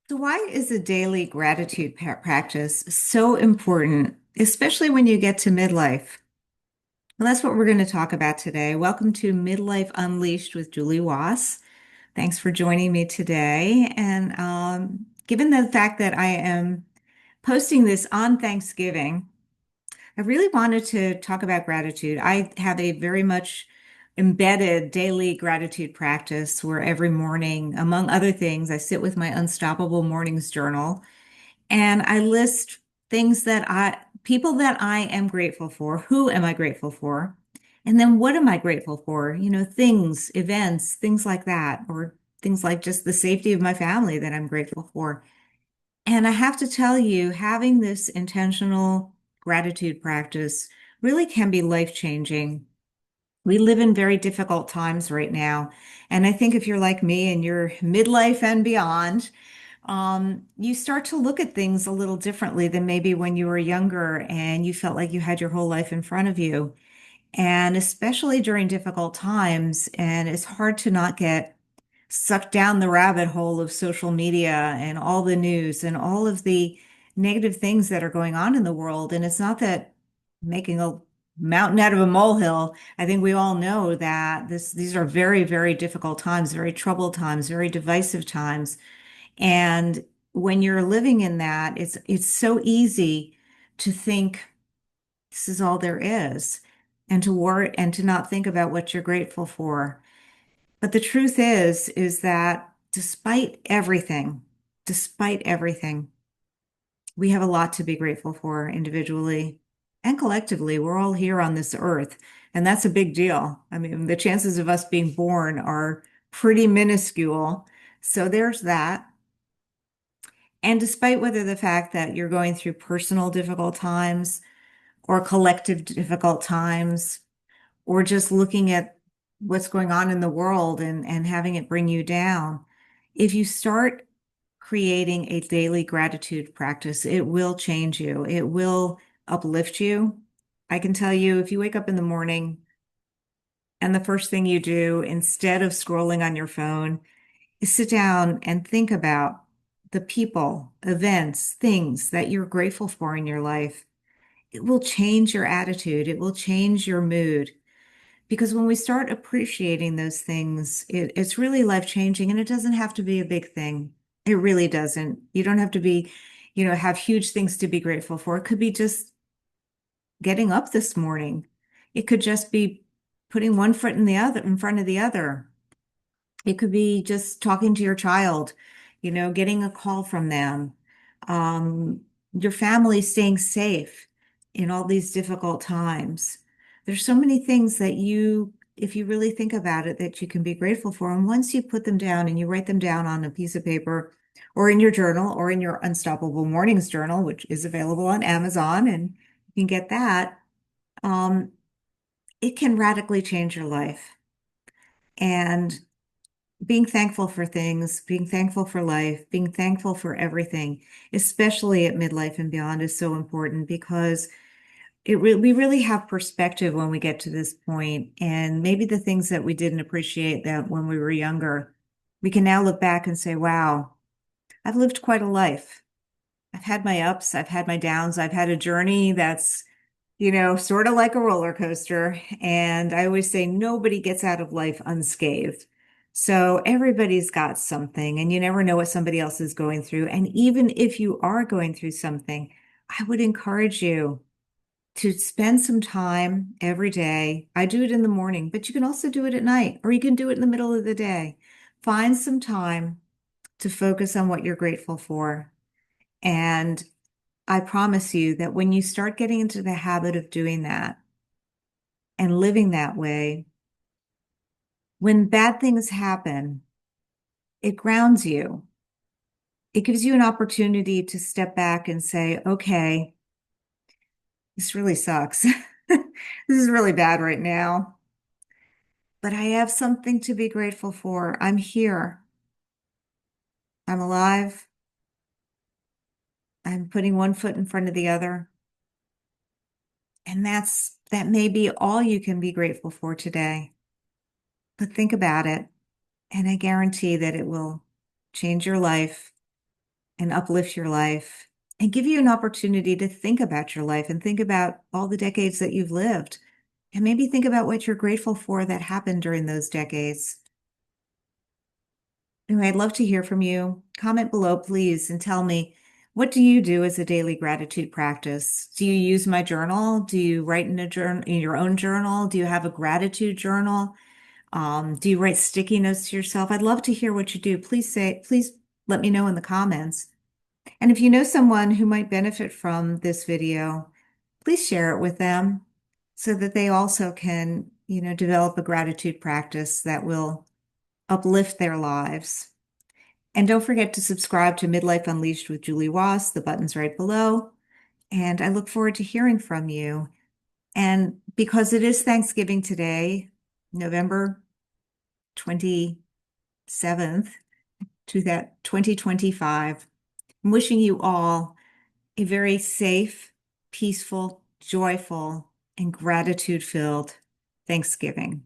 So why is a daily gratitude practice so important, especially when you get to midlife? Well, that's what we're going to talk about today. Welcome to Midlife Unleashed with Julie Waas. Thanks for joining me today. And given the fact that I am posting this on Thanksgiving, I really wanted to talk about gratitude. I have a very much embedded daily gratitude practice where every morning, among other things, I sit with my Unstoppable Mornings journal and I list people that I am grateful for. Who am I grateful for? And then what am I grateful for? Things, events, things like that, or things like just the safety of my family that I'm grateful for. And I have to tell you, having this intentional gratitude practice really can be life-changing. We live in very difficult times right now. And I think if you're like me and you're midlife and beyond, you start to look at things a little differently than maybe when you were younger and you felt like you had your whole life in front of you. And especially during difficult times, and it's hard to not get sucked down the rabbit hole of social media and all the news and all of the negative things that are going on in the world. And it's not that making a mountain out of a molehill. I think we all know that these are very, very difficult times, very troubled times, very divisive times. And when you're living in that, it's so easy to think this is all there is and to worry and to not think about what you're grateful for. But the truth is that despite everything, we have a lot to be grateful for individually and collectively. We're all here on this earth, and that's a big deal. I mean, the chances of us being born are pretty minuscule. So there's that. And despite whether the fact that you're going through personal difficult times or collective difficult times, or just looking at what's going on in the world and having it bring you down, if you start creating a daily gratitude practice, it will change you. It will uplift you. I can tell you, if you wake up in the morning and the first thing you do, instead of scrolling on your phone, is sit down and think about the people, events, things that you're grateful for in your life, it will change your attitude. It will change your mood. Because when we start appreciating those things, it's really life-changing, and it doesn't have to be a big thing. It really doesn't. You don't have to be, have huge things to be grateful for. It could be just getting up this morning. It could just be putting one foot in front of the other. It could be just talking to your child, getting a call from them, um, your family staying safe in all these difficult times. There's so many things that if you really think about it, that you can be grateful for. And once you put them down and you write them down on a piece of paper or in your journal or in your Unstoppable Mornings journal, which is available on Amazon, and you can get that, um, it can radically change your life. And being thankful for things, being thankful for life, being thankful for everything, especially at midlife and beyond, is so important because we really have perspective when we get to this point, and maybe the things that we didn't appreciate that when we were younger, we can now look back and say, "Wow, I've lived quite a life. I've had my ups, I've had my downs, I've had a journey that's." Sort of like a roller coaster. And I always say nobody gets out of life unscathed. So everybody's got something, and you never know what somebody else is going through. And even if you are going through something, I would encourage you to spend some time every day. I do it in the morning, but you can also do it at night, or you can do it in the middle of the day. Find some time to focus on what you're grateful for. And I promise you that when you start getting into the habit of doing that and living that way, when bad things happen, it grounds you. It gives you an opportunity to step back and say, okay, this really sucks. This is really bad right now, but I have something to be grateful for. I'm here. I'm alive. I'm putting one foot in front of the other. And that may be all you can be grateful for today. But think about it. And I guarantee that it will change your life and uplift your life and give you an opportunity to think about your life and think about all the decades that you've lived. And maybe think about what you're grateful for that happened during those decades. Anyway, I'd love to hear from you. Comment below, please, and tell me, what do you do as a daily gratitude practice? Do you use my journal? Do you write in a journal, in your own journal? Do you have a gratitude journal? Do you write sticky notes to yourself? I'd love to hear what you do. Please let me know in the comments. And if you know someone who might benefit from this video, please share it with them so that they also can, develop a gratitude practice that will uplift their lives. And don't forget to subscribe to Midlife Unleashed with Julie Waas. The button's right below. And I look forward to hearing from you. And because it is Thanksgiving today, November 27th, to that 2025, I'm wishing you all a very safe, peaceful, joyful, and gratitude-filled Thanksgiving.